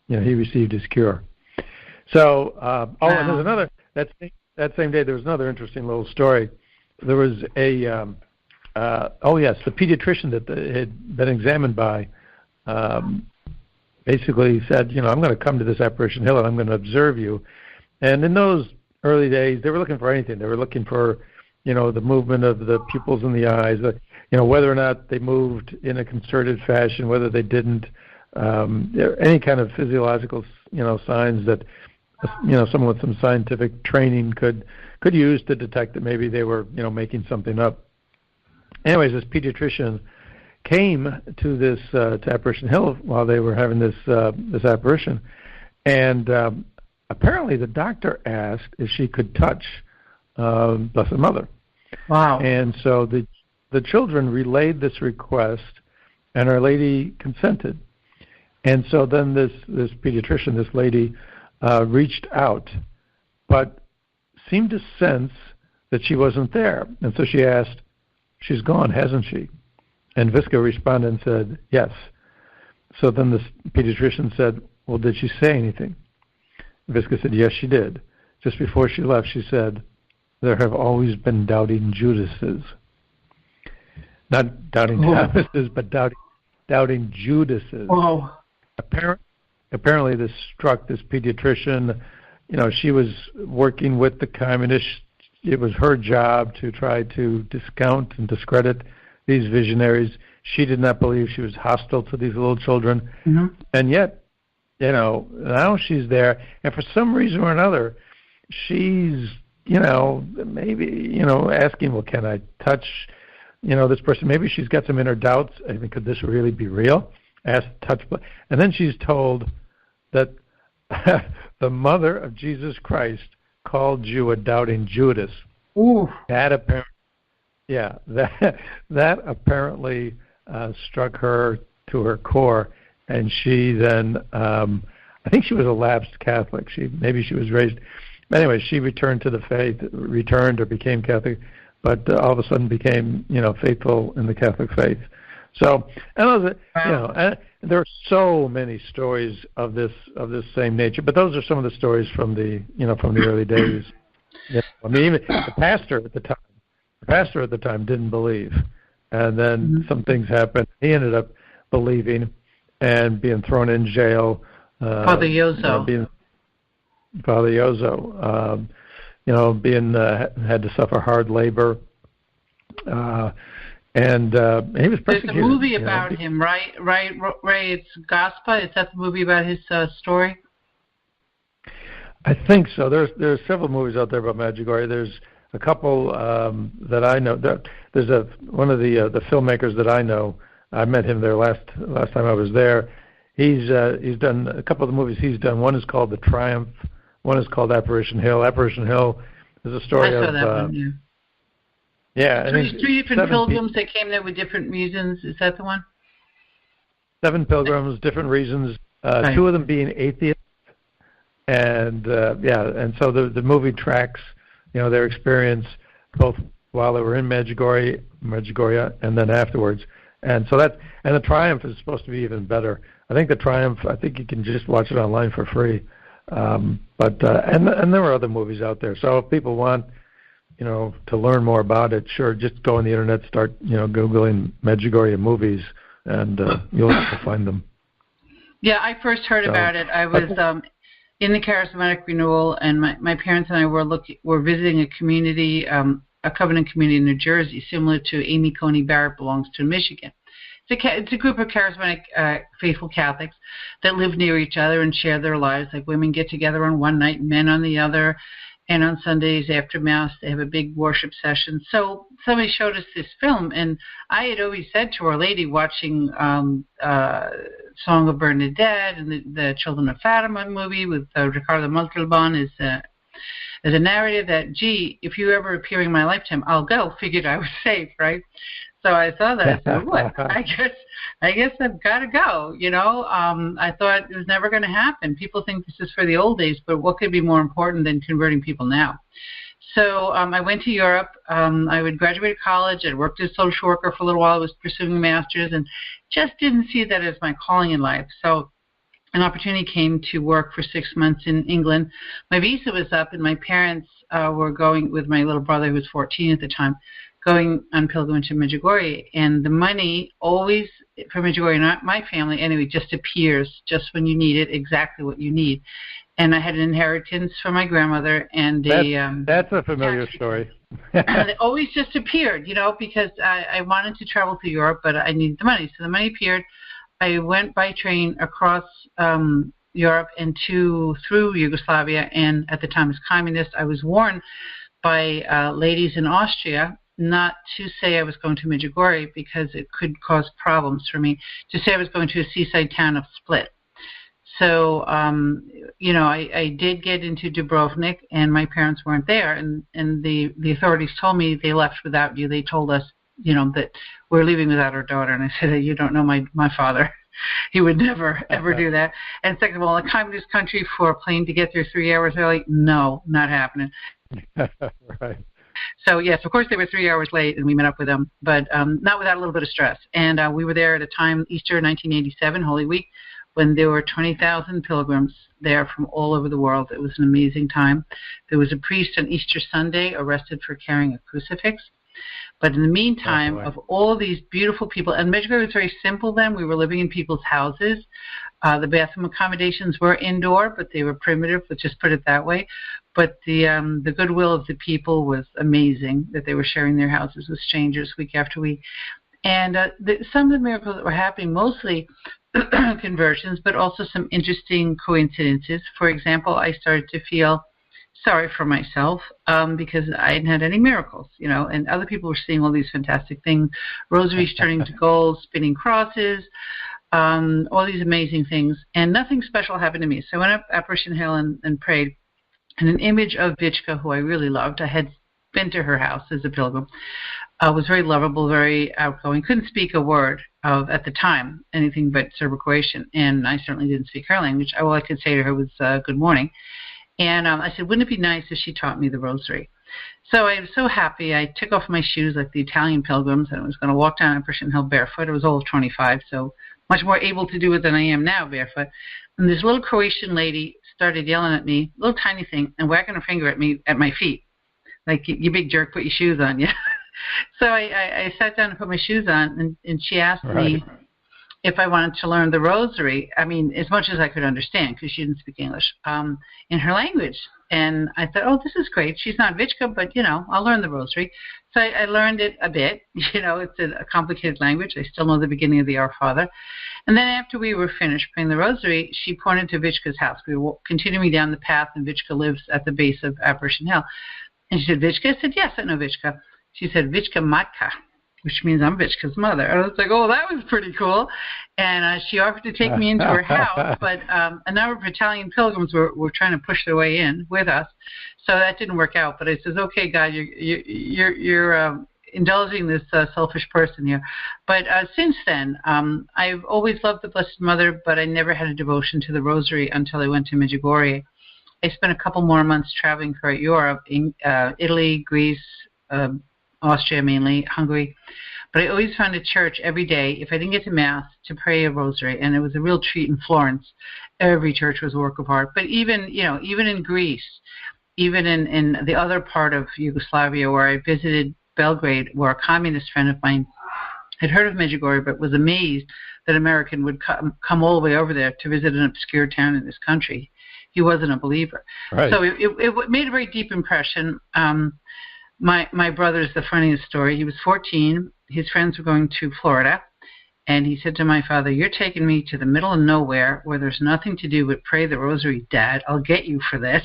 he received his cure. So, and there's another, that same day, there was another interesting little story. There was the pediatrician that had been examined by basically said, I'm going to come to this Apparition Hill and I'm going to observe you. And in those early days, they were looking for anything. They were looking for, the movement of the pupils in the eyes, whether or not they moved in a concerted fashion, whether they didn't, any kind of physiological, signs that, someone with some scientific training could use to detect that maybe they were, making something up. Anyways, this pediatrician came to this to Apparition Hill while they were having this apparition, and apparently the doctor asked if she could touch Blessed Mother. Wow! And so the children relayed this request, and Our Lady consented. And so then this pediatrician, this lady, reached out, but seemed to sense that she wasn't there. And so she asked, "She's gone, hasn't she?" And Visca responded and said, "Yes." So then this pediatrician said, "Well, did she say anything?" Visca said, "Yes, she did. Just before she left, she said, 'There have always been doubting Judases.'" Not doubting Thomases, but doubting Judases. Whoa. Apparently this struck this pediatrician. She was working with the communists. It was her job to try to discount and discredit these visionaries. She did not believe she was hostile to these little children. Mm-hmm. And yet, now she's there. And for some reason or another, she's, maybe, asking, well, can I touch, this person? Maybe she's got some inner doubts. I mean, could this really be real? Touch, and then she's told that the mother of Jesus Christ called you a doubting Judas. Ooh. That apparently struck her to her core, and she then, I think she was a lapsed Catholic. Maybe she was raised. Anyway, she returned to the faith, or became Catholic, but all of a sudden became, faithful in the Catholic faith. So, and there are so many stories of this same nature, but those are some of the stories from the early days. I mean, even the pastor at the time didn't believe, and then some things happened. He ended up believing and being thrown in jail. Father Yozo. Father Yozo, had to suffer hard labor. And he was persecuted. There's a movie about him, right, Ray? It's Gaspa. Is that the movie about his story? I think so. There's several movies out there about Medjugorje. There's a couple that I know. There's one of the filmmakers that I know. I met him there last time I was there. He's done a couple of the movies he's done. One is called The Triumph. One is called Apparition Hill. Apparition Hill is a story I saw of. That one, yeah. Yeah, three different pilgrims that came there with different reasons. Is that the one? 7 pilgrims, different reasons. Right. 2 of them being atheists, and and so the movie tracks, their experience both while they were in Medjugorje, and then afterwards. And so the Triumph is supposed to be even better. I think the Triumph. I think you can just watch it online for free. But there were other movies out there. So if people want, to learn more about it, sure, just go on the internet, start, Googling Medjugorje movies, and you'll find them. Yeah, I first heard about it. I was in the Charismatic Renewal, and my parents and I were visiting a community, a covenant community in New Jersey, similar to Amy Coney Barrett belongs to in Michigan. It's a group of charismatic, faithful Catholics that live near each other and share their lives. Like women get together on one night, men on the other, and on Sundays after Mass they have a big worship session. So somebody showed us this film, and I had always said to Our Lady, watching Song of Bernadette and the Children of Fatima movie with Ricardo Montalban as a narrative, that, gee, if you ever appear in my lifetime, I'll go. Figured I was safe, right? So I saw that. I said, what? I guess I've got to go, I thought it was never going to happen. People think this is for the old days, but what could be more important than converting people now? So I went to Europe. I would graduate college. I'd worked as a social worker for a little while. I was pursuing a master's and just didn't see that as my calling in life. So an opportunity came to work for 6 months in England. My visa was up, and my parents were going with my little brother, who was 14 at the time, going on pilgrimage to Medjugorje, and the money always for Medjugorje, not my family anyway, just appears just when you need it, exactly what you need. And I had an inheritance from my grandmother, and that's a familiar story. And it always just appeared, because I wanted to travel to Europe, but I needed the money. So the money appeared. I went by train across Europe and through Yugoslavia, and at the time it was communist. I was warned by ladies in Austria not to say I was going to Medjugorje because it could cause problems for me, to say I was going to a seaside town of Split. So, I did get into Dubrovnik, and my parents weren't there, and the authorities told me they left without you. They told us, that we're leaving without our daughter. And I said, you don't know my father. He would never, ever do that. And second of all, a communist country, for a plane to get there 3 hours early, no, not happening. Right. So, yes, of course, they were 3 hours late, and we met up with them, but not without a little bit of stress. And we were there at a time, Easter 1987, Holy Week, when there were 20,000 pilgrims there from all over the world. It was an amazing time. There was a priest on Easter Sunday arrested for carrying a crucifix. But in the meantime, of all these beautiful people, and Medjugorje was very simple then. We were living in people's houses. The bathroom accommodations were indoor, but they were primitive, let's just put it that way. But the goodwill of the people was amazing, that they were sharing their houses with strangers week after week. And some of the miracles that were happening, mostly conversions, but also some interesting coincidences. For example, I started to feel sorry for myself because I hadn't had any miracles, and other people were seeing all these fantastic things, rosaries turning to gold, spinning crosses, all these amazing things, and nothing special happened to me. So I went up Apparition Hill and prayed, and an image of Vichka, who I really loved. I had been to her house as a pilgrim. Was very lovable, very outgoing, couldn't speak a word of, at the time, anything but Serbo-Croatian, and I certainly didn't speak her language. All I could say to her was good morning. And I said, wouldn't it be nice if she taught me the rosary? So I was so happy. I took off my shoes like the Italian pilgrims, and I was going to walk down Apparition Hill barefoot. I was all of 25, so much more able to do it than I am now barefoot. And this little Croatian lady started yelling at me, little tiny thing, and wagging her finger at me at my feet. Like, you big jerk, put your shoes on, yeah. So I sat down and put my shoes on, and she asked me if I wanted to learn the rosary, I mean, as much as I could understand, because she didn't speak English, in her language. And I thought, oh, this is great. She's not Vichka, but, I'll learn the rosary. So I learned it a bit. It's a complicated language. I still know the beginning of the Our Father. And then after we were finished praying the rosary, she pointed to Vichka's house. We were continuing down the path, and Vichka lives at the base of Apparition Hill. And she said, Vichka? I said, yes, I know Vichka. She said, Vichka Matka, which means I'm Vichka's mother. I was like, oh, that was pretty cool. And she offered to take me into her house, but a number of Italian pilgrims were trying to push their way in with us. So that didn't work out. But I says, okay, God, you're indulging this selfish person here. But since then, I've always loved the Blessed Mother, but I never had a devotion to the Rosary until I went to Medjugorje. I spent a couple more months traveling throughout Europe, in Italy, Greece, Austria mainly, Hungary. But I always found at church every day, if I didn't get to Mass, to pray a rosary. And it was a real treat in Florence. Every church was a work of art. But even in Greece, even in the other part of Yugoslavia where I visited Belgrade, where a communist friend of mine had heard of Medjugorje but was amazed that an American would come all the way over there to visit an obscure town in this country. He wasn't a believer. Right. So it made a very deep impression. My brother's the funniest story. He was 14. His friends were going to Florida, and he said to my father, "You're taking me to the middle of nowhere where there's nothing to do but pray the rosary, Dad. I'll get you for this."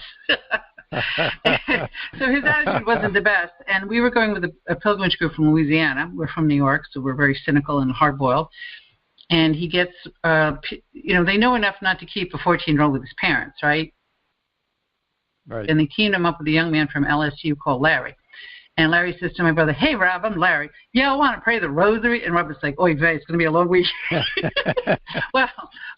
So his attitude wasn't the best, and we were going with a pilgrimage group from Louisiana. We're from New York, so we're very cynical and hard-boiled. And he gets, they know enough not to keep a 14-year-old with his parents, right? Right. And they teamed him up with a young man from LSU called Larry. And Larry says to my brother, "Hey, Rob, I'm Larry. Yeah, I want to pray the rosary." And Rob was like, "Oy vey, it's going to be a long week." Well,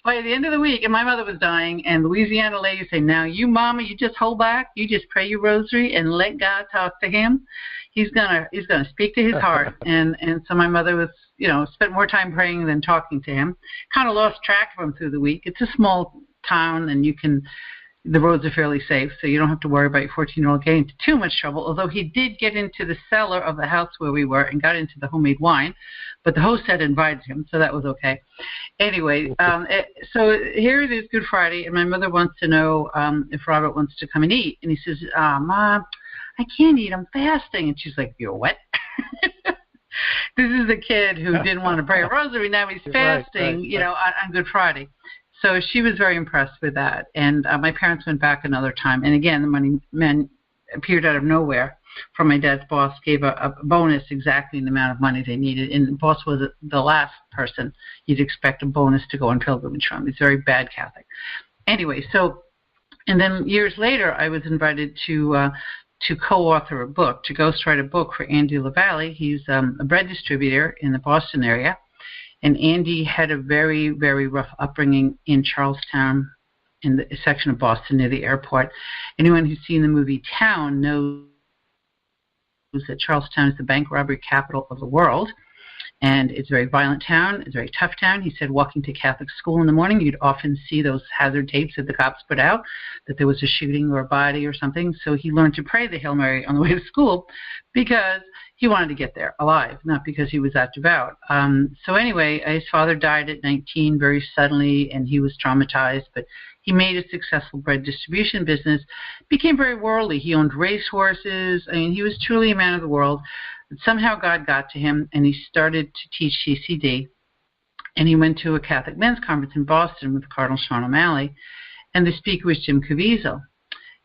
by the end of the week, and my mother was dying, and Louisiana lady said, "Now, you, Mama, you just hold back. You just pray your rosary and let God talk to him. He's gonna speak to his heart." And so my mother was, spent more time praying than talking to him. Kind of lost track of him through the week. It's a small town, and the roads are fairly safe, so you don't have to worry about your 14-year-old getting into too much trouble, although he did get into the cellar of the house where we were and got into the homemade wine, but the host had invited him, so that was okay. Anyway, so here it is, Good Friday, and my mother wants to know if Robert wants to come and eat, and he says, "Mom, I can't eat, I'm fasting." And she's like, "You're what?" This is a kid who didn't want to pray a rosary, now he's fasting, right. On Good Friday. So she was very impressed with that. And my parents went back another time. And again, the money men appeared out of nowhere from my dad's boss, gave a bonus exactly in the amount of money they needed. And the boss was the last person you'd expect a bonus to go on pilgrimage from. He's very bad Catholic. Anyway, and then years later, I was invited to co-author a book, to ghostwrite a book for Andy LaValle. He's a bread distributor in the Boston area. And Andy had a very, very rough upbringing in Charlestown, in the section of Boston near the airport. Anyone who's seen the movie Town knows that Charlestown is the bank robbery capital of the world. And it's a very violent town. It's a very tough town. He said walking to Catholic school in the morning, you'd often see those hazard tapes that the cops put out, that there was a shooting or a body or something. So he learned to pray the Hail Mary on the way to school because he wanted to get there alive, not because he was that devout. So anyway, his father died at 19 very suddenly, and he was traumatized. But he made a successful bread distribution business, became very worldly. He owned racehorses. I mean, he was truly a man of the world. But somehow God got to him, and he started to teach CCD. And he went to a Catholic men's conference in Boston with Cardinal Sean O'Malley, and the speaker was Jim Caviezel.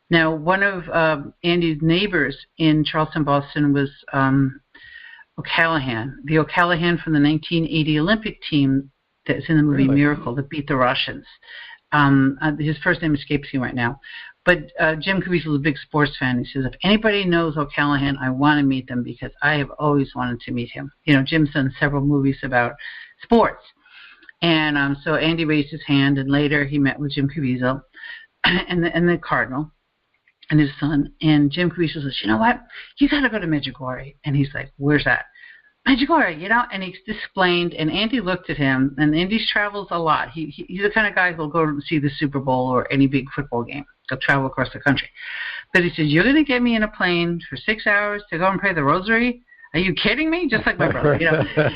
Now, one of Andy's neighbors in Charleston, Boston was O'Callaghan, the O'Callaghan from the 1980 Olympic team that's in the movie Miracle that beat the Russians. His first name escapes me right now. But Jim Caviezel is a big sports fan. He says, if anybody knows O'Callaghan, I want to meet them because I have always wanted to meet him. Jim's done several movies about sports. And so Andy raised his hand, and later he met with Jim Caviezel and the Cardinal and his son. And Jim Caviezel says, "You know what? You got to go to Medjugorje." And he's like, "Where's that?" "Medjugorje, And he explained, and Andy looked at him, and Andy travels a lot. He's the kind of guy who'll go to see the Super Bowl or any big football game. He'll travel across the country. But he says, "You're going to get me in a plane for 6 hours to go and pray the rosary? Are you kidding me?" Just like my brother,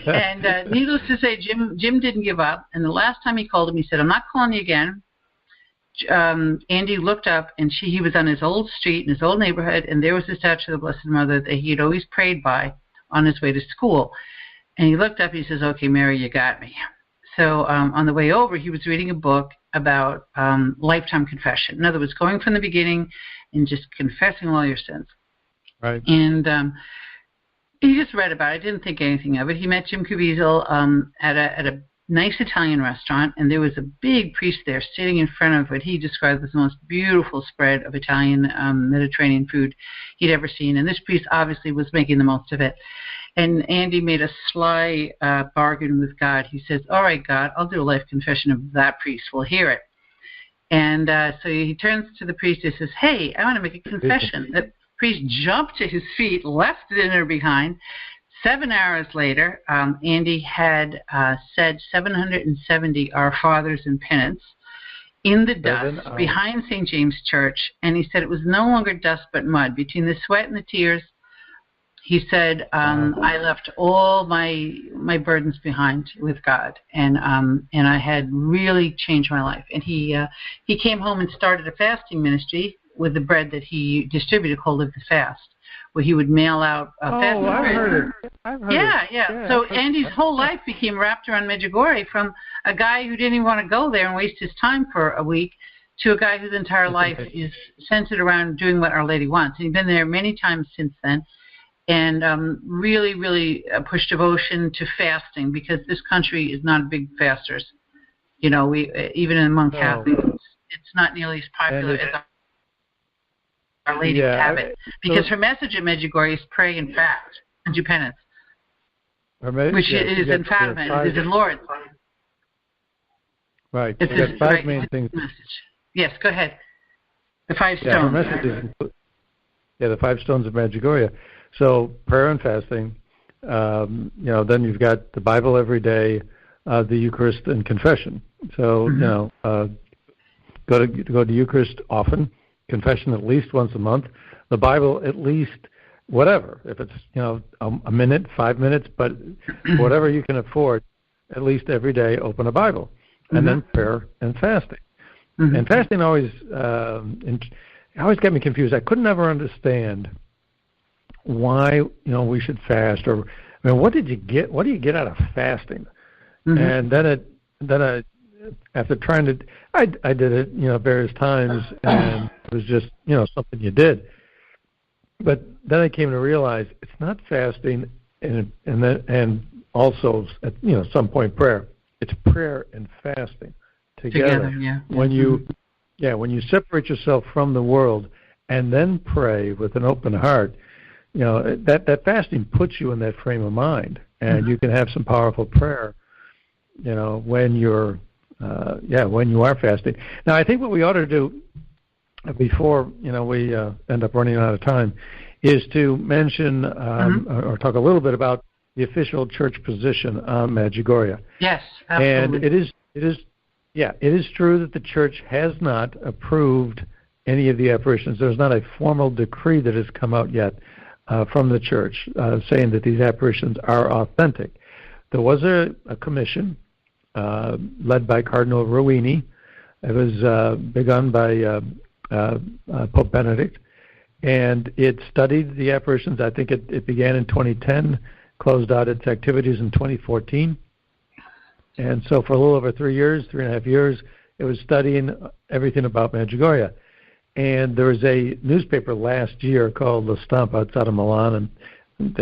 And needless to say, Jim didn't give up. And the last time he called him, he said, "I'm not calling you again." Andy looked up, and he was on his old street in his old neighborhood, and there was the statue of the Blessed Mother that he had always prayed by on his way to school. And he looked up, he says, "Okay, Mary, you got me." So on the way over, he was reading a book about lifetime confession. In other words, going from the beginning and just confessing all your sins. Right. And he just read about it, didn't think anything of it. He met Jim Caviezel at a nice Italian restaurant, and there was a big priest there sitting in front of what he described as the most beautiful spread of Italian Mediterranean food he'd ever seen. And this priest obviously was making the most of it. And Andy made a sly bargain with God. He says, "All right, God, I'll do a life confession of that priest. We'll hear it." And so he turns to the priest and says, "Hey, I want to make a confession." The priest jumped to his feet, left the dinner behind, 7 hours later, Andy had said 770 Our Fathers in penance in the dust behind St. James Church, and he said it was no longer dust but mud. Between the sweat and the tears, he said, I left all my burdens behind with God, and I had really changed my life. And he came home and started a fasting ministry with the bread that he distributed called Live the Fast, where he would mail out fasting bread. I've heard it. Yeah. So Andy's whole life became wrapped around Medjugorje, from a guy who didn't even want to go there and waste his time for a week to a guy whose entire life is centered around doing what Our Lady wants. And he's been there many times since then, and really, really pushed devotion to fasting, because this country is not big fasters. You know, we even among Catholics, it's not nearly as popular as Our Lady's habit, because her message at Medjugorje is pray and fast and do penance, which is in Fatima, it is in Lourdes. Right. It's five main things. Message. Yes, go ahead. The 5 stones. Her message is, the 5 stones of Medjugorje. So prayer and fasting. Then you've got the Bible every day, the Eucharist and confession. So go to Eucharist often. Confession at least once a month, the Bible at least whatever, if it's a minute, 5 minutes, but whatever you can afford, at least every day open a Bible, and then prayer and fasting. And fasting always got me confused. I could never understand why we should fast, or what do you get out of fasting? And then after trying to, I did it, various times, and it was just, something you did. But then I came to realize it's not fasting, and also at some point prayer. It's prayer and fasting together. When you separate yourself from the world and then pray with an open heart, that fasting puts you in that frame of mind, and you can have some powerful prayer, when you're when you are fasting. Now, I think what we ought to do before we end up running out of time is to mention or talk a little bit about the official church position on Medjugorje. Yes, absolutely. And it is true that the church has not approved any of the apparitions. There's not a formal decree that has come out yet from the church saying that these apparitions are authentic. There was a commission led by Cardinal Ruini. It was begun by Pope Benedict, and it studied the apparitions. I think it began in 2010, closed out its activities in 2014. And so for a little over 3.5 years, it was studying everything about Medjugorje. And there was a newspaper last year called La Stampa outside of Milan, and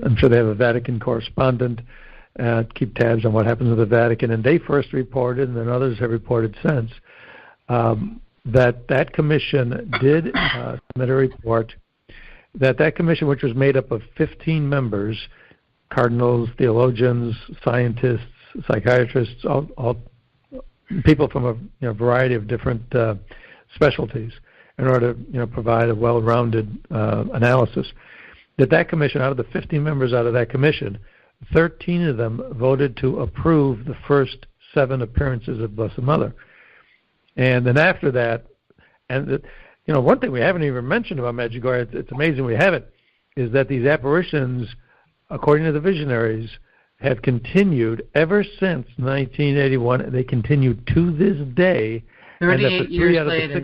I'm sure they have a Vatican correspondent keep tabs on what happens with the Vatican, and they first reported, and then others have reported since, that commission did submit a report, that commission, which was made up of 15 members, cardinals, theologians, scientists, psychiatrists, all people from a variety of different specialties, in order to provide a well-rounded analysis, that commission, out of the 15 members out of that commission, 13 of them voted to approve the first 7 appearances of Blessed Mother. And then after that, one thing we haven't even mentioned about Medjugorje, it's amazing we haven't, is that these apparitions, according to the visionaries, have continued ever since 1981, and they continue to this day. 38 years later,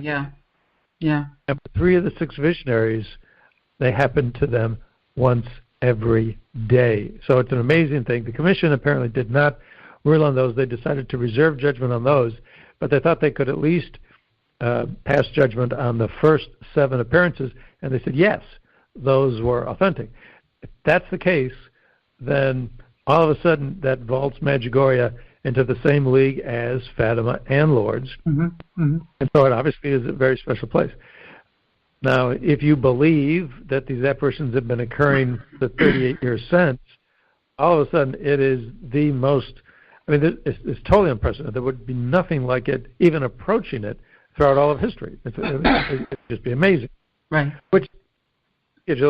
yeah. And 3 of the 6 visionaries, they happen to them once every day. So it's an amazing thing. The commission apparently did not rule on those. They decided to reserve judgment on those, but they thought they could at least pass judgment on the first 7 appearances, and they said, yes, those were authentic. If that's the case, then all of a sudden that vaults Medjugorje into the same league as Fatima and Lourdes. And so it obviously is a very special place. Now, if you believe that these apparitions have been occurring for 38 years since, all of a sudden it is the most, it's totally unprecedented. There would be nothing like it, even approaching it, throughout all of history. It'd just be amazing. Right. Which it's a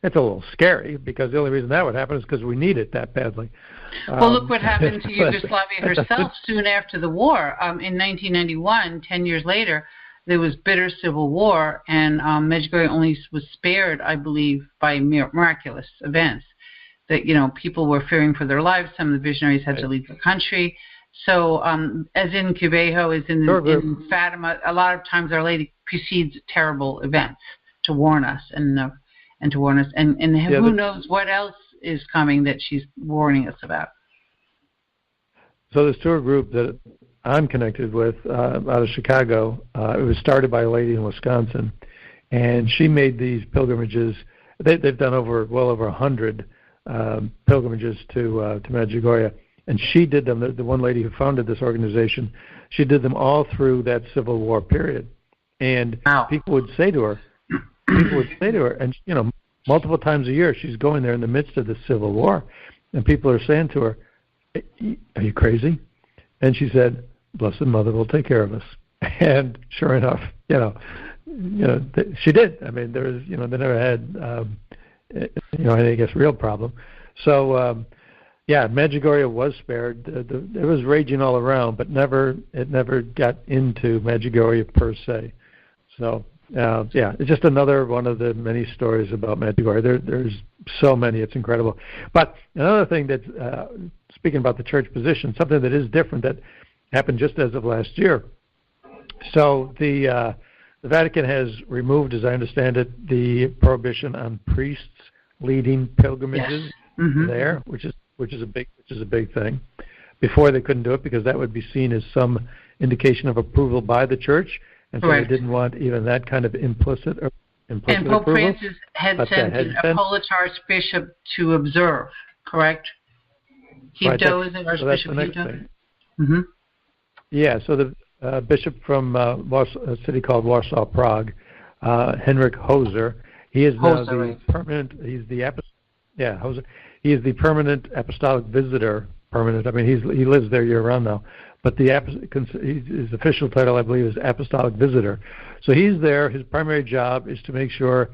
little scary because the only reason that would happen is because we need it that badly. Well, look what happened to Yugoslavia herself soon after the war. In 1991, 10 years later, there was bitter civil war, and Medjugorje only was spared, I believe, by miraculous events. That, people were fearing for their lives. Some of the visionaries had to leave the country. So, as in Kibeho, as in Fatima, a lot of times Our Lady precedes terrible events to warn us and to warn us. And who knows what else is coming that she's warning us about. So this tour group that I'm connected with out of Chicago, it was started by a lady in Wisconsin, and she made these pilgrimages. They've done well over 100 pilgrimages to Medjugorje, and she did them. The one lady who founded this organization, she did them all through that Civil War period. And people would say to her, and multiple times a year, she's going there in the midst of the Civil War, and people are saying to her, "Are you crazy?" And she said, "Blessed Mother will take care of us." And sure enough, she did. I mean, there was, they never had, I guess, real problem. So, Medjugorje was spared. It was raging all around, but it never got into Medjugorje per se. So, it's just another one of the many stories about Medjugorje. There's so many; it's incredible. But another thing that's speaking about the church position, something that is different that happened just as of last year. So the Vatican has removed, as I understand it, the prohibition on priests leading pilgrimages there, which is a big thing. Before they couldn't do it because that would be seen as some indication of approval by the church, and so they didn't want even that kind of implicit and Pope approval. Francis had sent a Polish archbishop to observe, correct? Hito is an archbishop. So that's the next thing. Yeah, so the bishop from a city called Warsaw, Prague, Henrik Hoser, he is now the permanent. He's the Hoser. He is the permanent apostolic visitor. Permanent. I mean, he lives there year round now. But his official title, I believe, is apostolic visitor. So he's there. His primary job is to make sure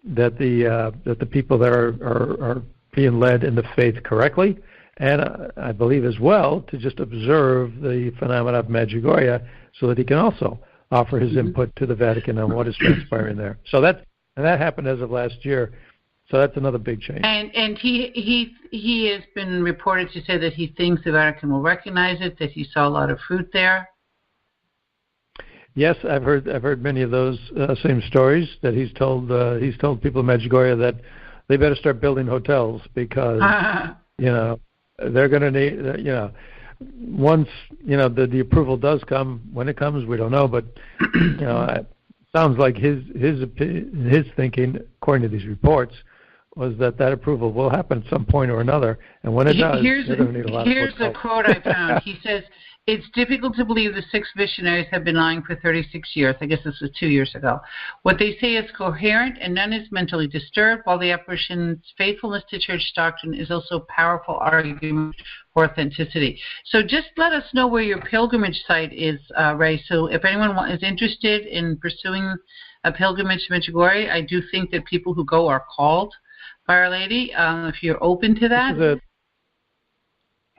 that the people there are being led in the faith correctly, and I believe as well to just observe the phenomena of Medjugorje, so that he can also offer his input to the Vatican on what is transpiring there. So that happened as of last year. So that's another big change. And he has been reported to say that he thinks the Vatican will recognize it, that he saw a lot of fruit there. Yes, I've heard many of those same stories that he's told people in Medjugorje that they better start building hotels because they're going to need once the approval does come. When it comes, we don't know, but it sounds like his thinking, according to these reports, was that approval will happen at some point or another, and when it does, they're going to need a lot of hotels. Here's a quote I found. He says, "It's difficult to believe the 6 missionaries have been lying for 36 years. I guess this was 2 years ago. What they say is coherent, and none is mentally disturbed, while the apparition's faithfulness to church doctrine is also a powerful argument for authenticity." So just let us know where your pilgrimage site is, Ray. So if anyone is interested in pursuing a pilgrimage to Medjugorje, I do think that people who go are called by Our Lady. If you're open to that. This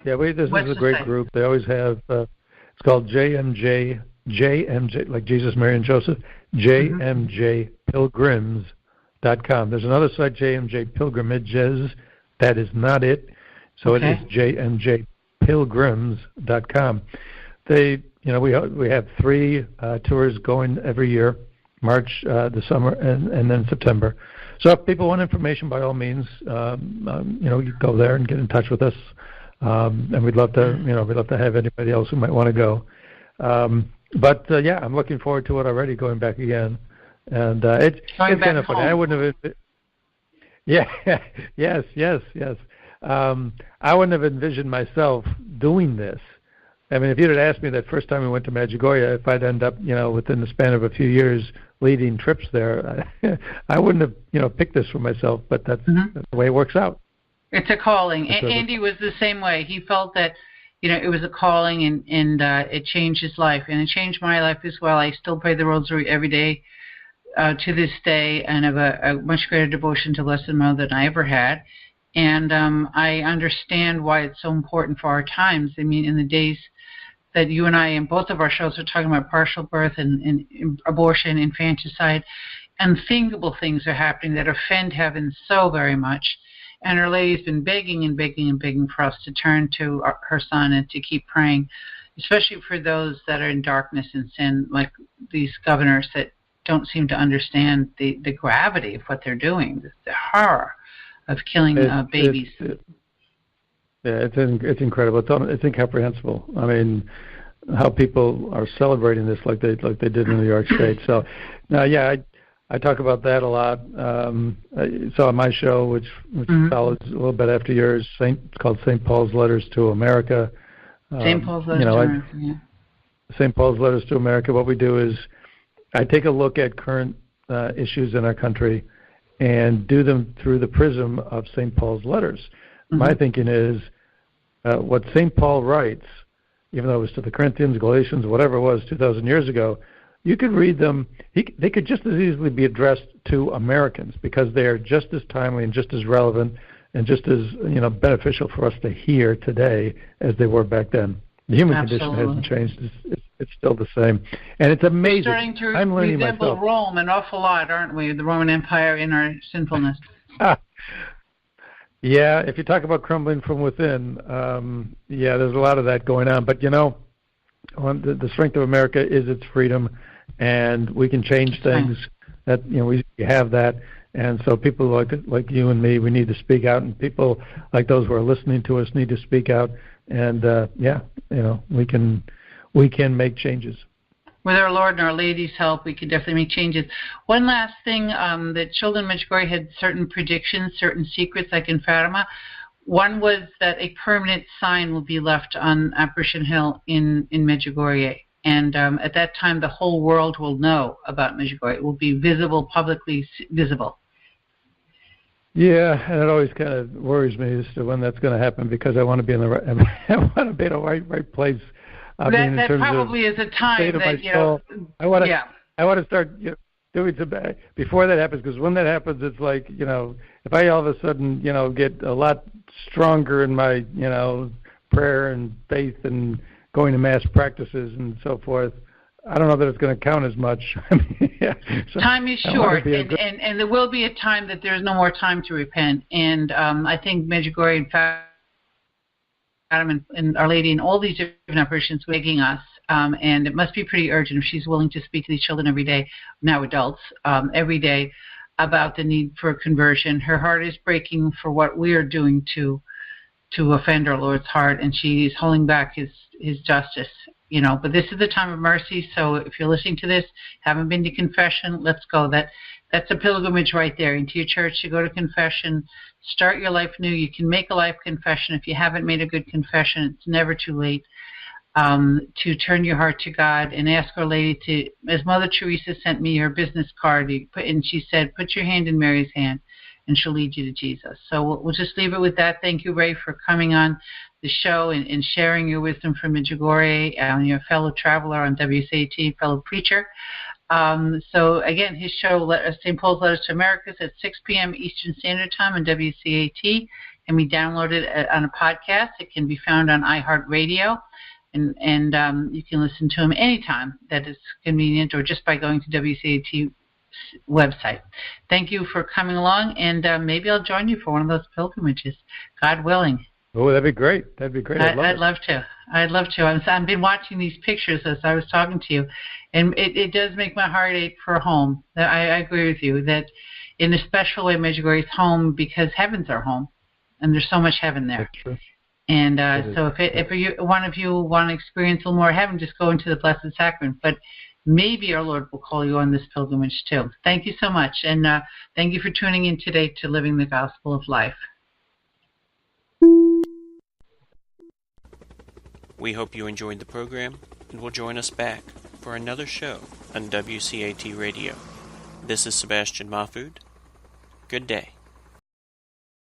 is a great group. They always have, it's called JMJ, like Jesus, Mary, and Joseph, jmjpilgrims.com. There's another site, JMJ Pilgrimages. That is not it. So it is jmjpilgrims.com. We have 3 tours going every year, March, the summer, and then September. So if people want information, by all means, you go there and get in touch with us. And we'd love to have anybody else who might want to go. But I'm looking forward to it already. Going back again, and it's kind of funny. I wouldn't have. Yes. I wouldn't have envisioned myself doing this. I mean, if you'd have asked me that first time we went to Medjugorje, if I'd end up, within the span of a few years leading trips there, I wouldn't have, picked this for myself. But that's the way it works out. It's a calling. Andy was the same way. He felt that, it was a calling, and it changed his life, and it changed my life as well. I still pray the Rosary every day to this day, and have a much greater devotion to Blessed Mother than I ever had. And I understand why it's so important for our times. I mean, in the days that you and I, in both of our shows, are talking about partial birth and abortion, infanticide, unthinkable things are happening that offend heaven so very much. And Our Lady's been begging and begging and begging for us to turn to her Son and to keep praying, especially for those that are in darkness and sin, like these governors that don't seem to understand the gravity of what they're doing, the horror of killing babies. It's incredible. It's incomprehensible. I mean, how people are celebrating this like they did in New York State. So, now, I talk about that a lot. So on my show, which follows a little bit after yours, it's called St. Paul's Letters to America. St. Paul's Letters to America. Yeah. St. Paul's Letters to America. What we do is I take a look at current issues in our country and do them through the prism of St. Paul's letters. My thinking is what St. Paul writes, even though it was to the Corinthians, Galatians, whatever it was 2,000 years ago, you could read them. They could just as easily be addressed to Americans because they are just as timely and just as relevant and just as beneficial for us to hear today as they were back then. The human condition hasn't changed. It's still the same. And it's amazing. We're starting to resemble Rome an awful lot, aren't we? The Roman Empire in our sinfulness. Yeah, if you talk about crumbling from within, there's a lot of that going on. But, the strength of America is its freedom, and we can change things. That we have that. And so people like you and me, we need to speak out, and people like those who are listening to us need to speak out. And, we can make changes. With our Lord and Our Lady's help, we can definitely make changes. One last thing, that children in Medjugorje had certain predictions, certain secrets, like in Fatima. One was that a permanent sign will be left on Apparition Hill in Medjugorje. And at that time, the whole world will know about Medjugorje. It will be visible, publicly visible. Yeah, and it always kind of worries me as to when that's going to happen because I want to be in the right place. That probably is a time that I want to start doing some before that happens, because when that happens, it's like if I all of a sudden get a lot stronger in my prayer and faith and going to mass practices and so forth, I don't know that it's going to count as much. Time is short, and there will be a time that there's no more time to repent. And I think Medjugorje, in fact, and Our Lady and all these different apparitions begging us, and it must be pretty urgent if she's willing to speak to these children every day, now adults, every day, about the need for conversion. Her heart is breaking for what we are doing to offend our Lord's heart, and she is holding back his justice. But this is the time of mercy, so if you're listening to this, haven't been to confession, let's go. That's a pilgrimage right there, into your church to go to confession, start your life new. You can make a life confession. If you haven't made a good confession, it's never too late to turn your heart to God and ask Our Lady to, as Mother Teresa sent me her business card, and she said, put your hand in Mary's hand, and she'll lead you to Jesus. So we'll just leave it with that. Thank you, Ray, for coming on the show and sharing your wisdom from Medjugorje, your fellow traveler on WCAT, fellow preacher. So, again, his show, St. Paul's Letters to America, is at 6 p.m. Eastern Standard Time on WCAT. Can be downloaded on a podcast. It can be found on iHeartRadio, and you can listen to him anytime that is convenient, or just by going to WCAT website. Thank you for coming along, and maybe I'll join you for one of those pilgrimages, God willing. Oh, that'd be great. I'd love to. I've been watching these pictures as I was talking to you, and it does make my heart ache for home. I agree with you that in a special way Medjugorje is home because heaven's our home, and there's so much heaven there. That's true. And so if one of you want to experience a little more heaven, just go into the Blessed Sacrament. But maybe our Lord will call you on this pilgrimage too. Thank you so much, and thank you for tuning in today to Living the Gospel of Life. We hope you enjoyed the program and will join us back for another show on WCAT Radio. This is Sebastian Mahfood. Good day.